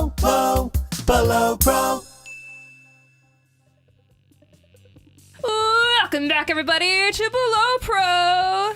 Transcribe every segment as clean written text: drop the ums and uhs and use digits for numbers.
Pro, below Pro. Welcome back, everybody, to Below Pro.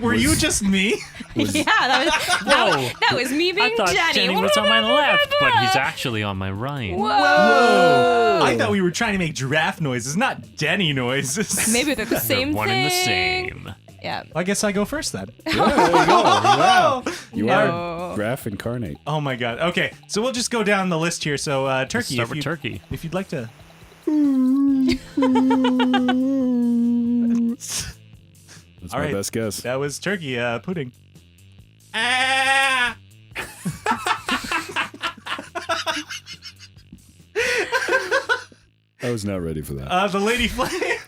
Were you just me? Yeah, that was me being I thought Jenny was on my left, but he's actually on my right. Whoa! I thought we were trying to make giraffe noises, not Denny noises. Maybe they're the same One thing. and the same. Yeah. I guess I go first then. Yeah, there you go. Wow. You No. are Giraffe incarnate. Oh my god. Okay, so we'll just go down the list here. So turkey. Start with turkey. If you'd like to. That's All my right. best guess. That was turkey pudding. Ah! I was not ready for that. The lady flame.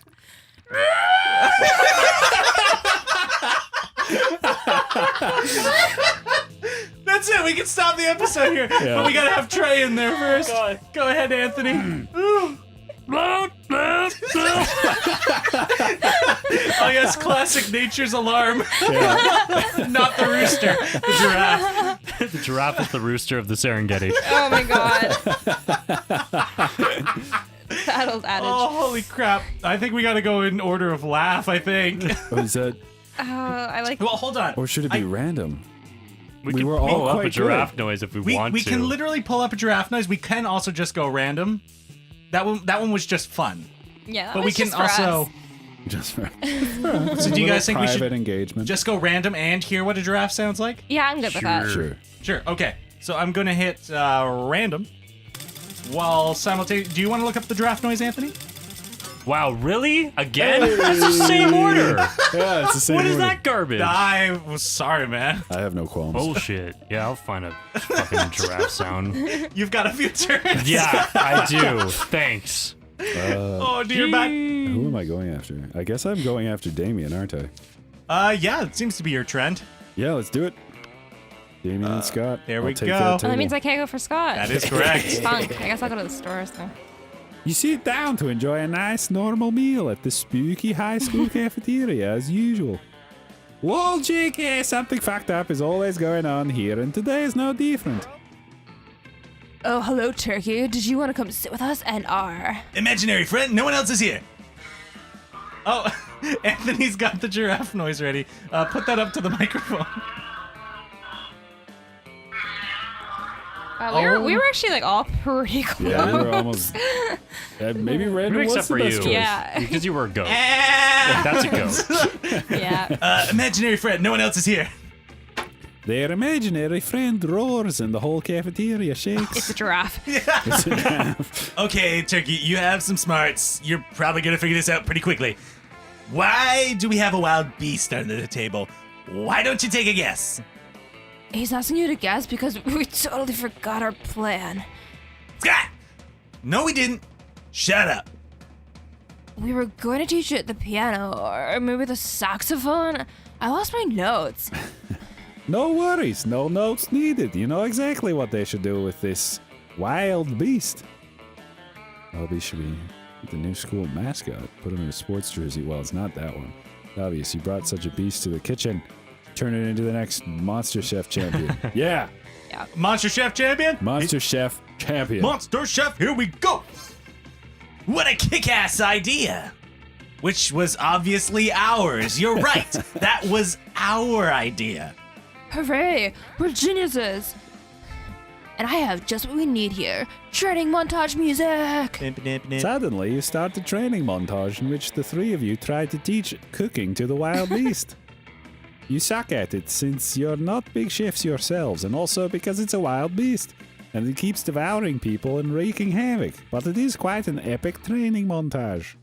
That's it. We can stop the episode here. Yeah. But we gotta have Trey in there first. Go ahead, Anthony. Ooh. Oh yes, classic nature's alarm. Not the rooster, the giraffe. The giraffe is the rooster of the Serengeti. Oh my god. That old adage. Oh, holy crap. I think we gotta go in order of laugh, I think. Oh, is that, I like. Well, hold on. or should it be random? We We can were all pull up a quite giraffe good. noise if we We want to. can literally pull up a giraffe noise. We can also just go random. That one was just fun. Yeah, that But we was can just for also. us. Just for So do you guys think we private should engagement? just go random and hear what a giraffe sounds like? Yeah, I'm good with that. Sure. Sure. Okay. So I'm gonna hit random. While simultaneously, do you want to look up the giraffe noise, Anthony? Wow, really? Again? That's the same order. Yeah, it's the same What is order. that garbage? I was sorry, man. I have no qualms. Bullshit. Yeah, I'll find a fucking giraffe sound. You've got a few turns. Yeah, I do. Thanks. Oh dear, back. Who am I going after? I guess I'm going after Damien, aren't I? Yeah, it seems to be your trend. Yeah, let's do it. Damien and Scott. there I'll we take go. That, Oh, that table. means I can't go for Scott. That is correct. Funk. I guess I'll go to the store. So. You sit down to enjoy a nice normal meal at the spooky high school cafeteria as usual. Lol, JK, something fucked up is always going on here, and today is no different. Oh, hello, Turkey. Did you want to come sit with us and our? Imaginary friend, no one else is here. Oh, Anthony's got the giraffe noise ready. Put that up to the microphone. We were actually like all pretty close. Yeah, we were almost. Maybe random was Except the for best you. choice. Yeah. Because you were a goat. Ah! That's a goat. Yeah. Imaginary friend, no one else is here. Their imaginary friend roars and the whole cafeteria shakes. It's a giraffe. Okay, Turkey, you have some smarts. You're probably gonna figure this out pretty quickly. Why do we have a wild beast under the table? Why don't you take a guess? He's asking you to guess because we totally forgot our plan. Scott! No, we didn't. Shut up. We were going to teach it the piano or maybe the saxophone. I lost my notes. No worries, no notes needed. You know exactly what they should do with this wild beast. Probably should be the new school mascot. Put him in a sports jersey. Well, it's not that one. Obvious, you brought such a beast to the kitchen. Turn it into the next Monster Chef champion. Yeah, Monster Chef champion? Monster Chef champion. Monster Chef, here we go! What a kick-ass idea! Which was obviously ours. You're right. That was our idea. Hooray! We're geniuses! And I have just what we need here. Training montage music! Suddenly, you start the training montage in which the three of you try to teach cooking to the wild beast. You suck at it since you're not big chefs yourselves, and also because it's a wild beast, and it keeps devouring people and wreaking havoc, but it is quite an epic training montage.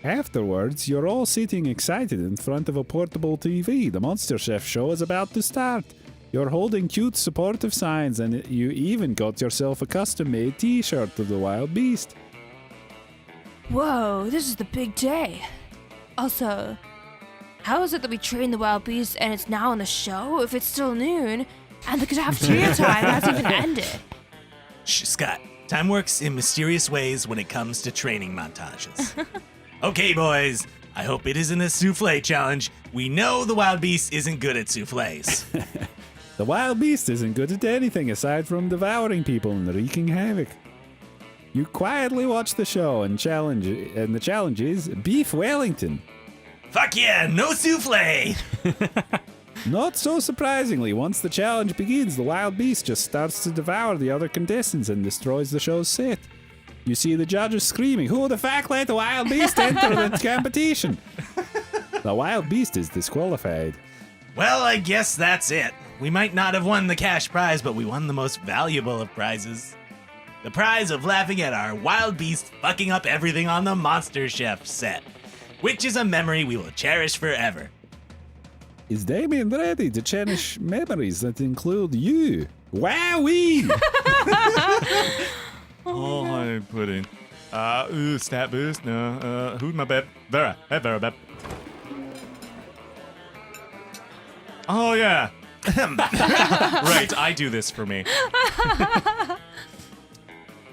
Afterwards, you're all sitting excited in front of a portable TV. The Monster Chef show is about to start. You're holding cute supportive signs, and you even got yourself a custom-made t-shirt of the wild beast. Whoa, this is the big day. Also, how is it that we trained the wild beast and it's now on the show if it's still noon and the cafeteria time hasn't even ended? Shh, Scott. Time works in mysterious ways when it comes to training montages. Okay, boys. I hope it isn't a souffle challenge. We know the wild beast isn't good at souffles. The The wild beast isn't good at anything aside from devouring people and wreaking havoc. You quietly watch the show and the challenge is Beef Wellington. Fuck yeah, no souffle. Not so surprisingly, once the challenge begins, the wild beast just starts to devour the other contestants and destroys the show's set. You see the judges screaming, "Who the fuck let the wild beast enter the competition?" The wild beast is disqualified. Well, I guess that's it. We might not have won the cash prize, but we won the most valuable of prizes. The prize of laughing at our wild beast fucking up everything on the Monster Chef set, which is a memory we will cherish forever. Is Damien ready to cherish memories that include you? Wowee! Oh, honey pudding. Snap boost. No. Who's my beb? Vera. Hey, Vera, beb. Oh, yeah. Right, I do this for me.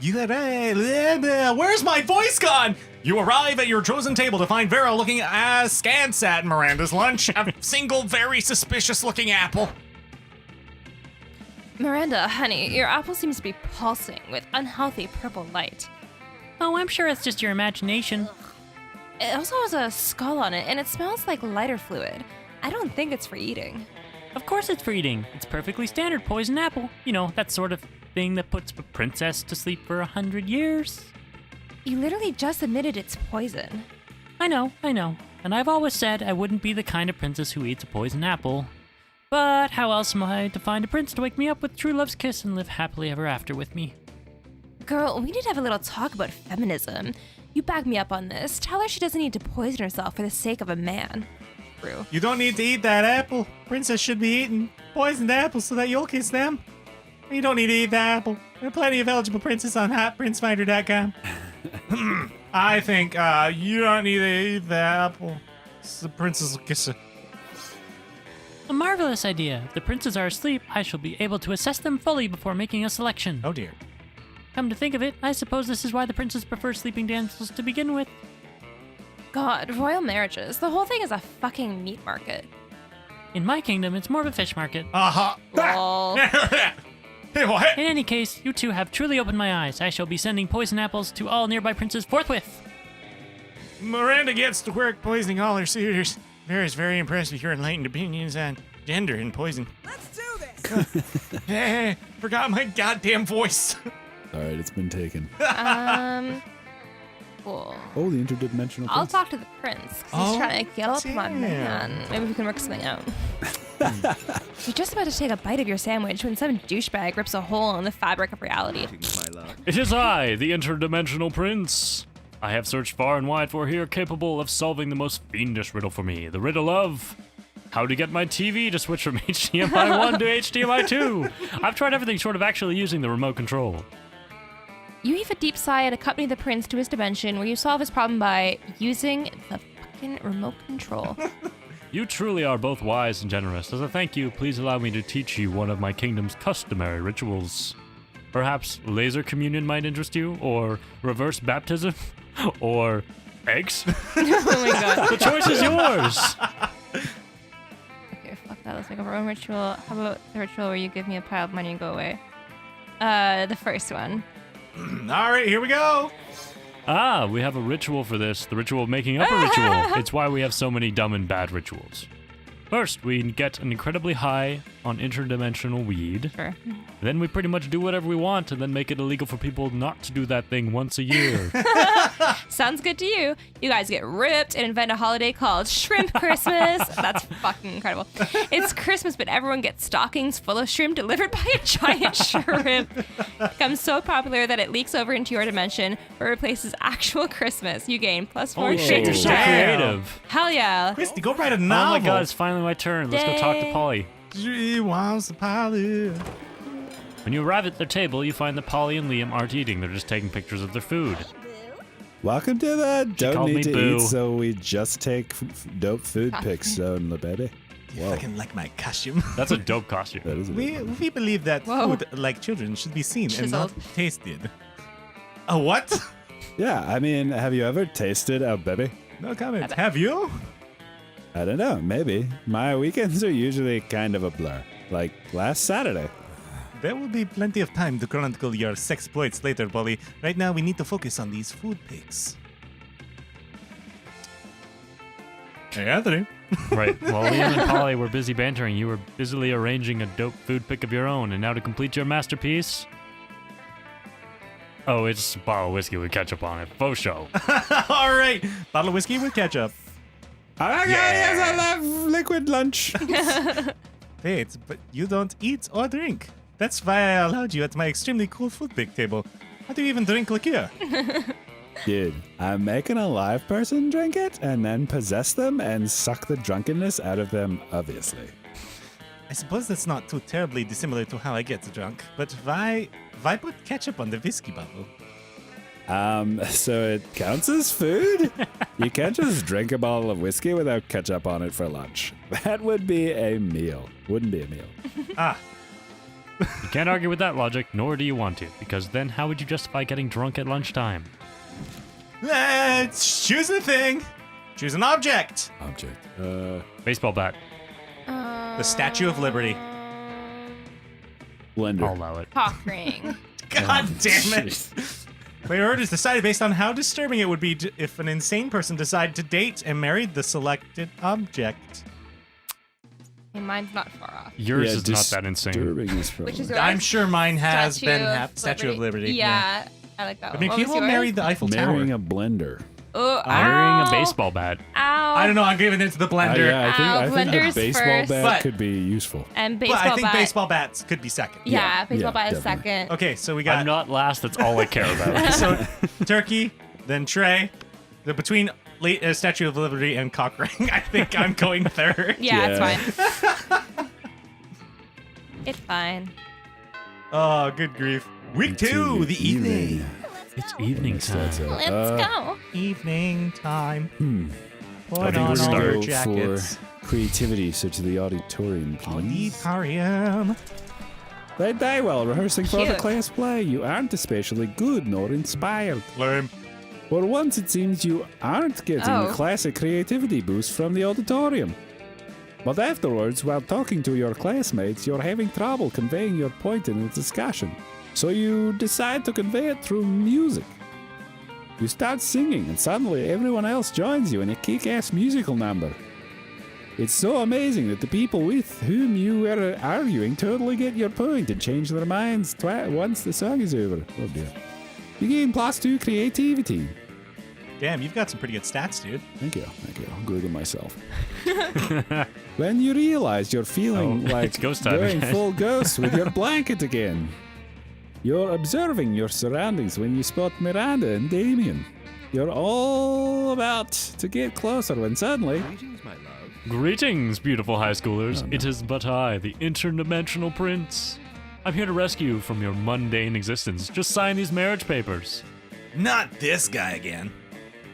Where's my voice gone? You arrive at your chosen table to find Vera looking askance at Miranda's lunch. A single very suspicious-looking apple. Miranda, honey, your apple seems to be pulsing with unhealthy purple light. Oh, I'm sure it's just your imagination. It also has a skull on it, and it smells like lighter fluid. I don't think it's for eating. Of course it's for eating. It's perfectly standard poison apple. You know, that sort of thing that puts a princess to sleep for 100 years. You literally just admitted it's poison. I know. And I've always said I wouldn't be the kind of princess who eats a poison apple. But how else am I to find a prince to wake me up with true love's kiss and live happily ever after with me? Girl, we need to have a little talk about feminism. You back me up on this. Tell her she doesn't need to poison herself for the sake of a man. True. You don't need to eat that apple. Princess should be eating poisoned apples so that you'll kiss them. You don't need to eat the apple. There are plenty of eligible princes on hotprincefinder.com. I think you don't need to eat the apple. The princess will kiss her. A marvelous idea. If the princes are asleep, I shall be able to assess them fully before making a selection. Oh dear. Come to think of it, I suppose this is why the princes prefer sleeping damsels to begin with. God, royal marriages. The whole thing is a fucking meat market. In my kingdom, it's more of a fish market. Lol. In any case, you two have truly opened my eyes. I shall be sending poison apples to all nearby princes forthwith. Miranda gets to work poisoning all her suitors. Vera's very impressed with your enlightened opinions on gender and poison. Let's do this! Hey, forgot my goddamn voice. All right, it's been taken. Cool. Oh, the interdimensional I'll prince. talk to the prince. 'Cause he's trying to get up my damn. man. Maybe we can work something out. You're just about to take a bite of your sandwich when some douchebag rips a hole in the fabric of reality. It is I, the interdimensional prince. I have searched far and wide for a hero capable of solving the most fiendish riddle for me, the riddle of how to get my TV to switch from HDMI 1 to HDMI 2. I've tried everything short of actually using the remote control. You heave a deep sigh and accompany the prince to his dimension where you solve his problem by using the fucking remote control. You truly are both wise and generous. As a thank you, please allow me to teach you one of my kingdom's customary rituals. Perhaps laser communion might interest you, or reverse baptism, or eggs. Oh my god. The choice is yours. Okay, fuck that. Let's make a Roman ritual. How about the ritual where you give me a pile of money and go away? The first one. All right, here we go. Ah, we have a ritual for this. The ritual of making up a ritual. It's why we have so many dumb and bad rituals. First, we get an incredibly high on interdimensional weed. Sure. Then we pretty much do whatever we want and then make it illegal for people not to do that thing once a year. Sounds good to you. You guys get ripped and invent a holiday called Shrimp Christmas. That's fucking incredible. It's Christmas, but everyone gets stockings full of shrimp delivered by a giant shrimp. Becomes so popular that it leaks over into your dimension or replaces actual Christmas. You gain +4 Holy shit, shades you're of so shine. creative. Hell yeah. Christy, go write a Oh novel. my god, it's finally my turn. Let's go talk to Dang. Polly. She wants the pilot. When you arrive at their table, you find that Polly and Liam aren't eating. They're just taking pictures of their food. Welcome to the Don't called Need me to Boo. Eat, so we just take dope food pics on the baby. You Whoa, fucking like my costume. That's a dope costume. that is a We believe that Whoa. food, like children, should be seen and Chiseled. not tasted. A what? Yeah, I mean, have you ever tasted a baby? No comment. Have you? I don't know, maybe. My weekends are usually kind of a blur. like last Saturday. There will be plenty of time to chronicle your sexploits later, Polly. Right now, we need to focus on these food pics. Hey, Anthony. Right. While Liam and Polly were busy bantering, you were busily arranging a dope food pic of your own. And now to complete your masterpiece... Oh, it's a bottle of whiskey with ketchup on it. Faux show. All right. Bottle of whiskey with ketchup. Yes, I love liquid lunch. Wait, but you don't eat or drink. That's why I allowed you at my extremely cool food pic table. How do you even drink liqueur? Dude, I'm making a live person drink it and then possess them and suck the drunkenness out of them, obviously. I suppose that's not too terribly dissimilar to how I get drunk, but why put ketchup on the whiskey bottle? So it counts as food? You can't just drink a bottle of whiskey without ketchup on it for lunch. That would be a meal. Wouldn't be a meal. You can't argue with that logic, nor do you want to, because then how would you justify getting drunk at lunchtime? Let's choose a thing. Choose an object. Object. Baseball bat. The Statue of Liberty. Blender. I'll allow it. Cock ring. God damn it. Jeez. Priority is decided based on how disturbing it would be if an insane person decided to date and married the selected object. Okay, mine's not far off. Yours Yeah, is not that insane. disturbing is probably- Which is yours? I'm sure mine has been Statue of Liberty. Yeah, I like that I one. mean, What was people yours? married the Eiffel marrying Tower. a blender. Oh, Marrying a ow. baseball bat. Ow. I don't know. I'm giving it to the blender. Yeah, I think Blender's the baseball first. bat But- could be useful. And But baseball I think bat. baseball bats could be second. Yeah, baseball yeah, bat is definitely. second. Okay, so we I'm got not last, that's all I care about. so Turkey, then Trey. Between Statue of Liberty and cock ring, I think I'm going third. Yeah, Yeah. it's fine. It's fine. Oh, good grief. Week two, the evening. It's evening time. Let's go. Evening time. I Put think on we're all gonna your go jackets. for creativity, so to the auditorium, please. Auditorium. That day, while rehearsing for the Cute. class play, you aren't especially good nor inspired. Lame. For once, it seems you aren't getting Oh. the classic creativity boost from the auditorium. But afterwards, while talking to your classmates, you're having trouble conveying your point in a discussion. So you decide to convey it through music. You start singing, and suddenly everyone else joins you in a kick-ass musical number. It's so amazing that the people with whom you were arguing totally get your point and change their minds once the song is over. Oh dear. You gain +2 creativity. Damn, you've got some pretty good stats, dude. Thank you. I'm good at myself. When you realize you're feeling Oh, like it's ghost time going again. full ghost with your blanket again. You're observing your surroundings when you spot Miranda and Damien. You're all about to get closer when suddenly... Greetings, beautiful high schoolers. It is but I, the interdimensional prince. I'm here to rescue you from your mundane existence. Just sign these marriage papers. Not this guy again.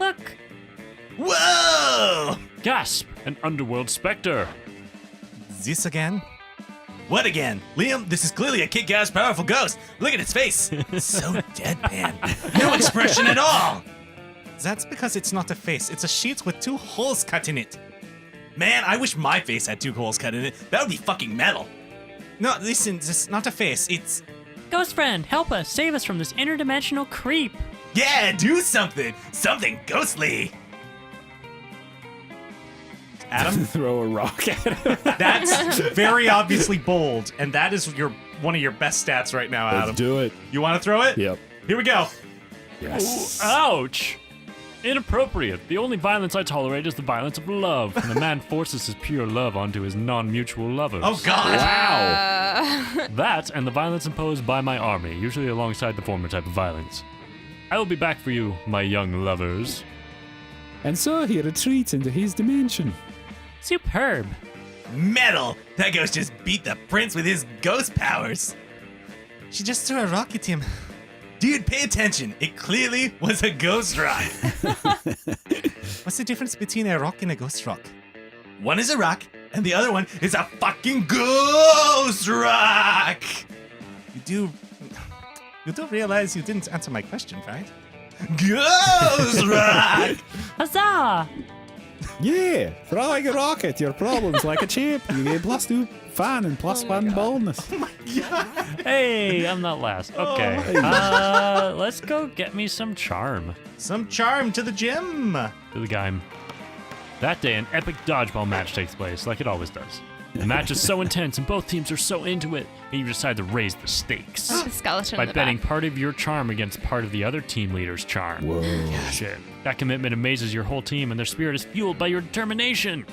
Look. Whoa! Gasp! An underworld specter. This again? What again? Liam, this is clearly a kick-ass powerful ghost. Look at its face. So deadpan. No expression at all. That's because it's not a face. It's a sheet with 2 holes cut in it. Man, I wish my face had 2 holes cut in it. That would be fucking metal. No, listen, it's not a face. It's... Ghost friend, help us. Save us from this interdimensional creep. Yeah, do something. Something ghostly. Adam? Throw a rock at him. That's very obviously bold, and that is one of your best stats right now, Adam. Let's do it. You want to throw it? Yep. Here we go. Yes. Ouch! Inappropriate. The only violence I tolerate is the violence of love. When a man forces his pure love onto his non-mutual lovers. Oh, God. Wow. That and the violence imposed by my army, usually alongside the former type of violence. I will be back for you, my young lovers. And so he retreats into his dimension. Superb. Metal. That ghost just beat the prince with his ghost powers. She just threw a rock at him. Dude, pay attention. It clearly was a ghost rock. What's the difference between a rock and a ghost rock? One is a rock, and the other one is a fucking ghost rock. You do realize you didn't answer my question, right? Ghost rock. Huzzah! Yeah, throwing a rock at your problems like a champ. You get +2 fun and +1 boldness. Hey, I'm not last. Okay. Let's go get me some charm. Some charm to the gym. To the game. That day, an epic dodgeball match takes place, like it always does. The match is so intense, and both teams are so into it, and you decide to raise the stakes The skeleton by in the betting back. part of your charm against part of the other team leader's charm. Whoa. Shit. That commitment amazes your whole team, and their spirit is fueled by your determination.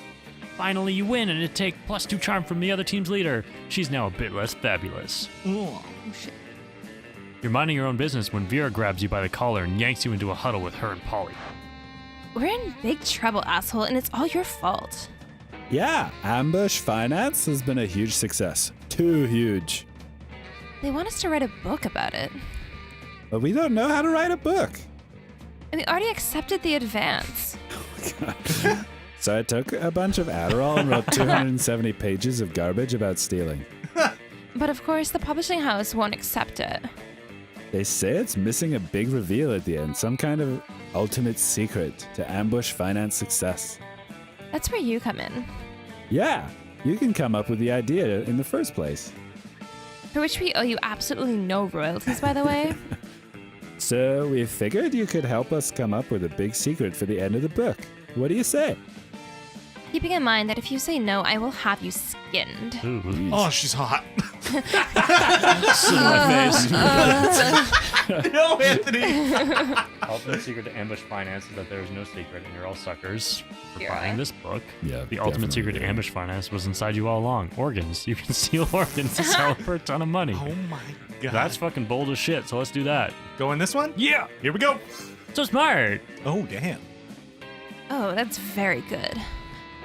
Finally, you win, and it takes +2 charm from the other team's leader. She's now a bit less fabulous. Oh, shit. You're minding your own business when Vera grabs you by the collar and yanks you into a huddle with her and Polly. We're in big trouble, asshole, and it's all your fault. Yeah, ambush finance has been a huge success. Too huge. They want us to write a book about it. But we don't know how to write a book. And we already accepted the advance. So I took a bunch of Adderall and wrote 270 pages of garbage about stealing. But of course, the publishing house won't accept it. They say it's missing a big reveal at the end, some kind of ultimate secret to ambush finance success. That's where you come in. Yeah, you can come up with the idea in the first place. For which we owe you absolutely no royalties, by the way. So we figured you could help us come up with a big secret for the end of the book. What do you say? Keeping in mind that if you say no, I will have you skinned. Ooh. Oh, she's hot. Sit in my face. No, Anthony. Ultimate secret to ambush finance is that there is no secret, and you're all suckers for You're buying right. this book. Yeah, The ultimate secret to ambush finance was inside you all along. Organs. You can steal organs and sell them for a ton of money. Oh my god. That's fucking bold as shit, so let's do that. Go in this one? Yeah! Here we go. So smart! Oh, damn. Oh, that's very good.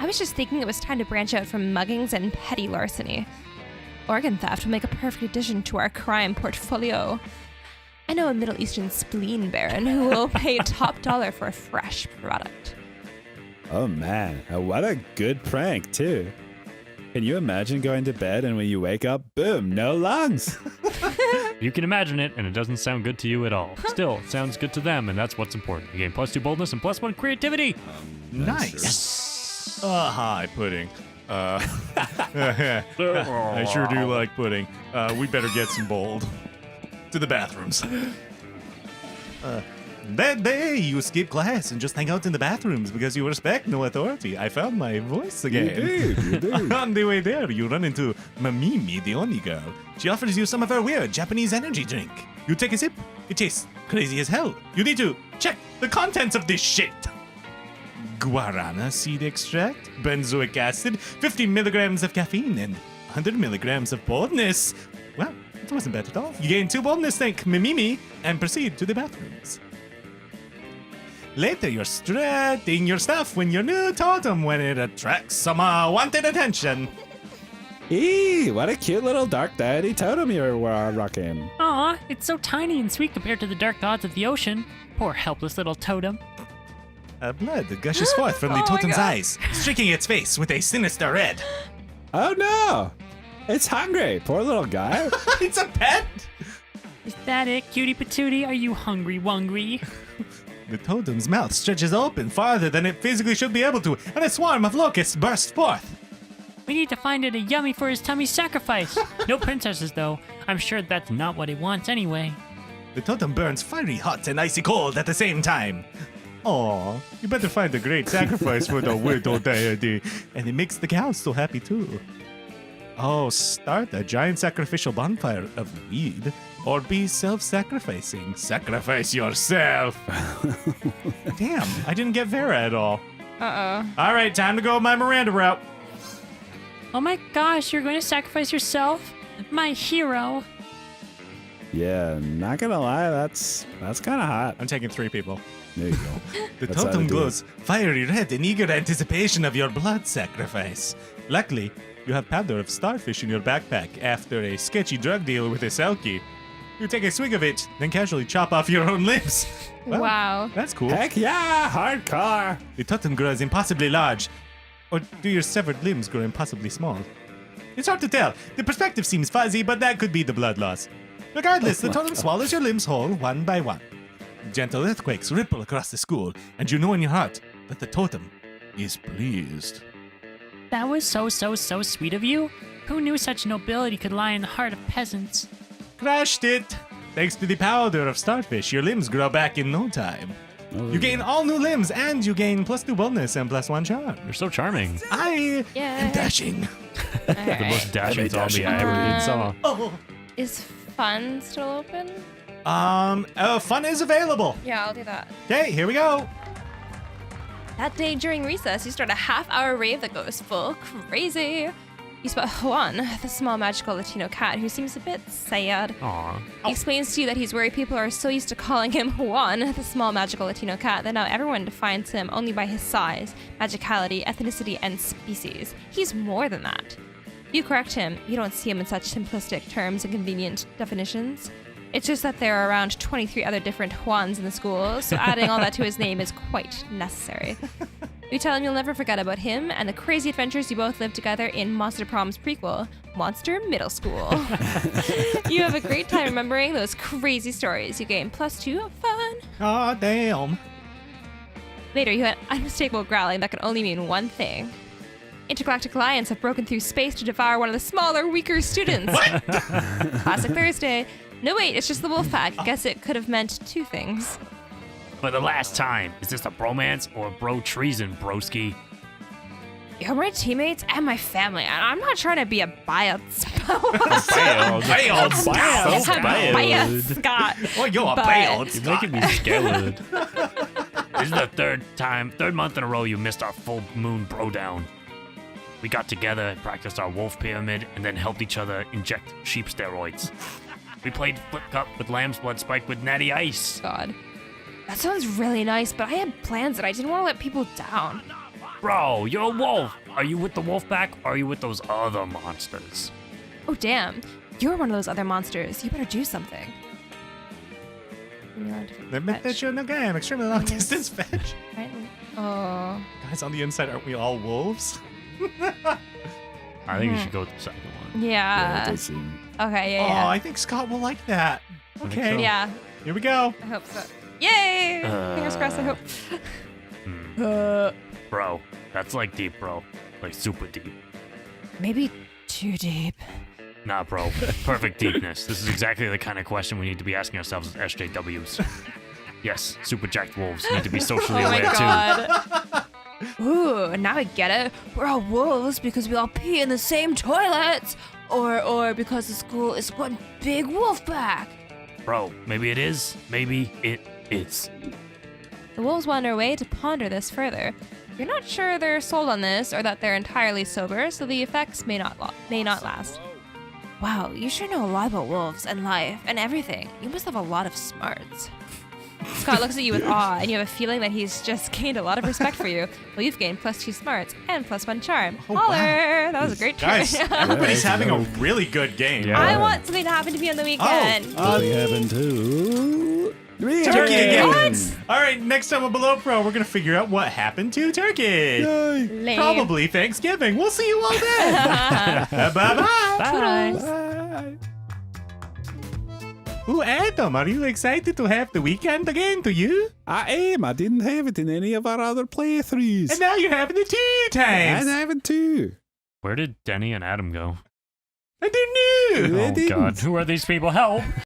I was just thinking it was time to branch out from muggings and petty larceny. Organ theft will make a perfect addition to our crime portfolio. I know a Middle Eastern spleen baron who will pay top dollar for a fresh product. Oh man, what a good prank too. Can you imagine going to bed and when you wake up, boom, no lungs? You can imagine it, and it doesn't sound good to you at all. Still, it sounds good to them, and that's what's important. You gain +2 boldness and +1 creativity. Nice. Hi, pudding. I sure do like pudding. We better get some bold. To the bathrooms. That day, you skip class and just hang out in the bathrooms because you respect no authority. I found my voice again. You did. On the way there, you run into Mamimi, the Oni girl. She offers you some of her weird Japanese energy drink. You take a sip. It tastes crazy as hell. You need to check the contents of this shit. Guarana seed extract, benzoic acid, 50 milligrams of caffeine, and 100 milligrams of boldness. Well, it wasn't bad at all. You gain 2 boldness, thank Mimimi, and proceed to the bathrooms. Later, you're strutting your stuff when your new totem when it attracts some wanted attention. Eee, what a cute little dark deity totem you're rocking. Aw, it's so tiny and sweet compared to the dark gods of the ocean. Poor helpless little totem. Blood gushes forth from the Oh my totem's God. eyes, streaking its face with a sinister red. Oh no! It's hungry, poor little guy. It's a pet! Is that it, cutie patootie? Are you hungry wungry? The totem's mouth stretches open farther than it physically should be able to, and a swarm of locusts burst forth. We need to find it a yummy for his tummy sacrifice. No princesses, though. I'm sure that's not what it wants anyway. The totem burns fiery hot and icy cold at the same time. Aw, you better find a great sacrifice for the widow deity. And it makes the cows so happy too. Oh, start a giant sacrificial bonfire of weed. Or be self-sacrificing. Sacrifice yourself. Damn, I didn't get Vera at all. Uh-oh. All right, time to go my Miranda route. Oh my gosh, you're going to sacrifice yourself? My hero. Yeah, not gonna lie, that's kind of hot. I'm taking 3 people. There you go. The That's how totem they do it. glows fiery red in eager anticipation of your blood sacrifice. Luckily, you have powder of starfish in your backpack after a sketchy drug deal with a Selkie. You take a swig of it, then casually chop off your own limbs. Well, Wow. That's cool. Heck yeah, hardcore. The totem grows impossibly large. Or do your severed limbs grow impossibly small? It's hard to tell. The perspective seems fuzzy, but that could be the blood loss. Regardless, the totem swallows your limbs whole, one by one. Gentle earthquakes ripple across the school, and you know in your heart that the totem is pleased. That was so sweet of you. Who knew such nobility could lie in the heart of peasants? Crashed it. Thanks to the powder of starfish, your limbs grow back in no time. Oh, You gain all new limbs, and you gain +2 boldness and +1 charm. You're so charming. I Yeah. am dashing. The most dashing zombie I ever did saw. Oh. Is fun still open? Fun is available. Yeah, I'll do that. Okay, here we go. That day during recess, you start a half-hour rave that goes full crazy. You spot Juan, the small magical Latino cat who seems a bit sad. Aw. He explains to you that he's worried people are so used to calling him Juan, the small magical Latino cat, that now everyone defines him only by his size, magicality, ethnicity, and species. He's more than that. You correct him. You don't see him in such simplistic terms and convenient definitions. It's just that there are around 23 other different Juans in the school, so adding all that to his name is quite necessary. You tell him you'll never forget about him and the crazy adventures you both lived together in Monster Prom's prequel, Monster Middle School. You have a great time remembering those crazy stories. You gain +2 of fun. Aw, damn. Later, you had unmistakable growling that could only mean one thing. Intergalactic lions have broken through space to devour one of the smaller, weaker students. What? Classic Thursday. No, wait, it's just the wolf pack. I guess it could have meant two things. For the last time, is this a bromance or bro treason, broski? You're my teammates and my family, and I'm not trying to be a biased Bailed. Scott. Oh, you're a But- bailed. You're making me scared. This is the third month in a row you missed our full moon bro down. We got together and practiced our wolf pyramid and then helped each other inject sheep steroids. We played flip cup with lamb's blood spiked with natty ice. God. That sounds really nice, but I had plans and I didn't want to let people down. Bro, you're a wolf. Are you with the wolf pack or are you with those other monsters? Oh, damn. You're one of those other monsters. You better do something. Admit that you're no game. Extremely long distance fetch. Right? Oh. Guys, on the inside, aren't we all wolves? I think you should go with the second one. Yeah, it Yeah. does seem. Okay, Oh, yeah, I think Scott will like that. think Okay. so. yeah. Here we go. I hope so. Yay! Fingers crossed, I hope. Bro, that's like deep, bro. Like super deep. Maybe too deep. Nah, bro. Perfect deepness. This is exactly the kind of question we need to be asking ourselves as SJWs. Yes, super jacked wolves need to be socially Oh my aware too. god. Ooh, now I get it. We're all wolves because we all pee in the same toilets. Or because the school is one big wolf pack. Bro, maybe it is. Maybe it is. The wolves wander away to ponder this further. You're not sure they're sold on this or that they're entirely sober, so the effects may not last. Wow, you sure know a lot about wolves and life and everything. You must have a lot of smarts. Scott looks at you with awe, and you have a feeling that he's just gained a lot of respect for you. Well, you've gained +2 smarts and +1 charm. Oh, Holler! wow. That was a great turn. Guys, everybody's Yeah, having a it's really good game. Yeah. I want something to happen to me on the weekend. We happen to. Turkey again. What? All right, next time on Below Pro, we're going to figure out what happened to Turkey. Yay. Lame. Probably Thanksgiving. We'll see you all then. Bye-bye. Toodles. Bye. Ooh, Adam, are you excited to have the weekend again to you? I am. I didn't have it in any of our other playthroughs. And now you're having the 2 times. I'm having two. Where did Denny and Adam go? I didn't know. They Oh didn't. god, who are these people? Help!